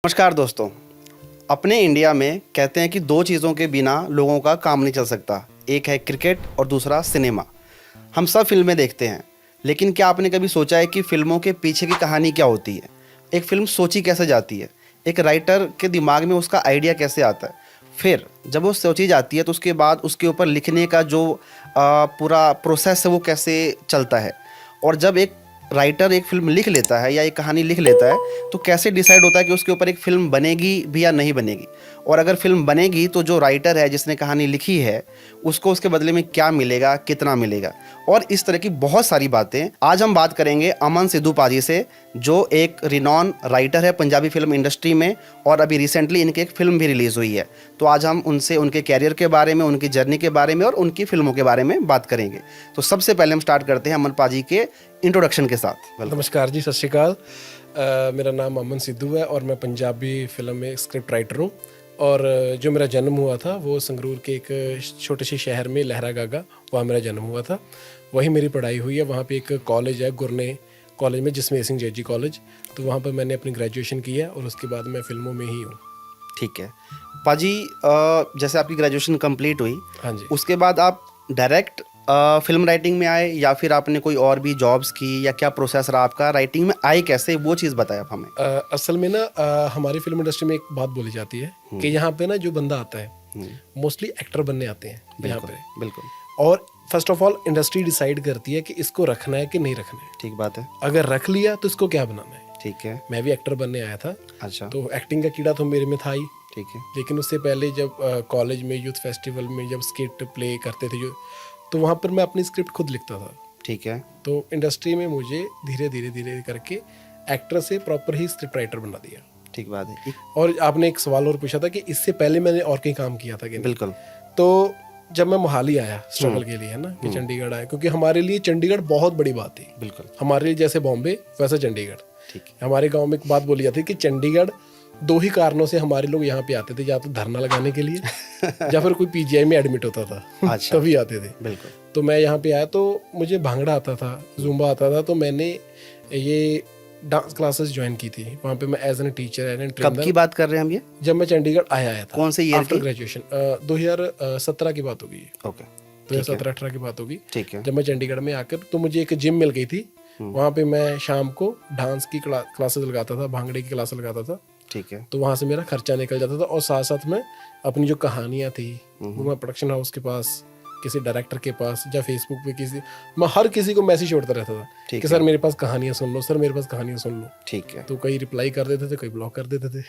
नमस्कार दोस्तों। अपने इंडिया में कहते हैं कि दो चीज़ों के बिना लोगों का काम नहीं चल सकता, एक है क्रिकेट और दूसरा सिनेमा। हम सब फिल्में देखते हैं, लेकिन क्या आपने कभी सोचा है कि फिल्मों के पीछे की कहानी क्या होती है? एक फ़िल्म सोची कैसे जाती है, एक राइटर के दिमाग में उसका आइडिया कैसे आता है, फिर जब वो सोची जाती है तो उसके बाद उसके ऊपर लिखने का जो पूरा प्रोसेस है वो कैसे चलता है, और जब एक राइटर एक फिल्म लिख लेता है या एक कहानी लिख लेता है तो कैसे डिसाइड होता है कि उसके ऊपर एक फ़िल्म बनेगी भी या नहीं बनेगी, और अगर फिल्म बनेगी तो जो राइटर है जिसने कहानी लिखी है उसको उसके बदले में क्या मिलेगा, कितना मिलेगा, और इस तरह की बहुत सारी बातें आज हम बात करेंगे अमन सिद्धू पाजी से, जो एक रिनॉन राइटर है पंजाबी फिल्म इंडस्ट्री में, और अभी रिसेंटली इनकी एक फिल्म भी रिलीज़ हुई है। तो आज हम उनसे उनके कैरियर के बारे में, उनकी जर्नी के बारे में और उनकी फिल्मों के बारे में बात करेंगे। तो सबसे पहले हम स्टार्ट करते हैं अमन पाजी के इंट्रोडक्शन के साथ। नमस्कार जी, सत श्री अकाल। मेरा नाम अमन सिद्धू है और मैं पंजाबी फिल्म में स्क्रिप्ट राइटर हूँ। और जो मेरा जन्म हुआ था वो संगरूर के एक छोटे से शहर में लहरा गागा, वहाँ मेरा जन्म हुआ था। वहीं मेरी पढ़ाई हुई है। वहाँ पे एक कॉलेज है गुरने कॉलेज में, जिसमें सिंह जैजी कॉलेज, तो वहाँ पर मैंने अपनी ग्रेजुएशन की है और उसके बाद मैं फिल्मों में ही हूँ। ठीक है पाजी, जैसे आपकी ग्रेजुएशन कंप्लीट हुई, हाँ जी। उसके बाद आप डायरेक्ट फिल्म राइटिंग में आए या फिर आपने कोई और भी जॉब्स की, या क्या प्रोसेस रहा आपका, राइटिंग में आए कैसे, वो चीज़ बताएं आप हमें। असल में ना हमारी फिल्म इंडस्ट्री में एक बात बोली जाती है कि यहाँ पे ना जो बंदा आता है मोस्टली एक्टर बनने आते हैं यहाँ पे। बिल्कुल। और first of all industry decide करती है कि इसको रखना है कि नहीं रखना है। ठीक बात है। अगर रख लिया तो इसको क्या बनाना है। ठीक है। मैं भी एक्टर बनने आया था। अच्छा। तो एक्टिंग का कीड़ा तो मेरे में था ही। ठीक है। लेकिन उससे पहले जब कॉलेज में यूथ फेस्टिवल में जब स्किट प्ले करते थे जो, तो वहाँ पर मैं अपनी स्क्रिप्ट खुद लिखता था। ठीक है। तो इंडस्ट्री में मुझे धीरे धीरे करके एक्टर से प्रॉपर ही स्क्रिप्ट राइटर बना दिया। ठीक बात है। और आपने एक सवाल और पूछा था कि इससे पहले मैंने और कहीं काम किया था कि नहीं। बिल्कुल। तो जब मैं मोहाली आया स्ट्रगल के लिए, है ना, कि चंडीगढ़ आया, क्योंकि हमारे लिए चंडीगढ़ बहुत बड़ी बात थी। बिल्कुल। हमारे लिए जैसे बॉम्बे वैसे चंडीगढ़। ठीक है। हमारे गांव में एक बात बोली जाती है कि चंडीगढ़ दो ही कारणों से हमारे लोग यहाँ पे आते थे, या तो धरना लगाने के लिए या फिर कोई पीजीआई में एडमिट होता था। अच्छा। तभी आते थे। बिल्कुल। तो मैं यहाँ पे आया तो मुझे भांगड़ा आता था, जुम्बा आता था, तो मैंने ये डांस क्लासेस ज्वाइन की थी। वहाँ पे मैं as an teacher, as an cub trainer. की बात कर रहे हैं हम ये? जब मैं चंडीगढ़ आया था। कौन से ईयर आफ्टर की? ग्रेजुएशन 2017 की बात होगी। ओके। 2017-18 की बात होगी। ठीक है। जब मैं चंडीगढ़ में आकर, तो मुझे एक जिम मिल गई थी। वहाँ पे मैं शाम को डांस की क्लासेस लगाता था, भांगड़े की क्लासेस लगाता था। ठीक है। तो वहाँ से मेरा खर्चा निकल जाता था, और साथ साथ में अपनी जो कहानियाँ थी वो मैं प्रोडक्शन हाउस के पास, किसी डायरेक्टर के पास, या फेसबुक पे किसी, मैं हर किसी को मैसेज छोड़ता रहता था कि सर मेरे पास कहानियाँ सुन लो, सर मेरे पास कहानियाँ सुन लो। ठीक है। तो कई रिप्लाई कर देते थे, कई ब्लॉक कर देते थे।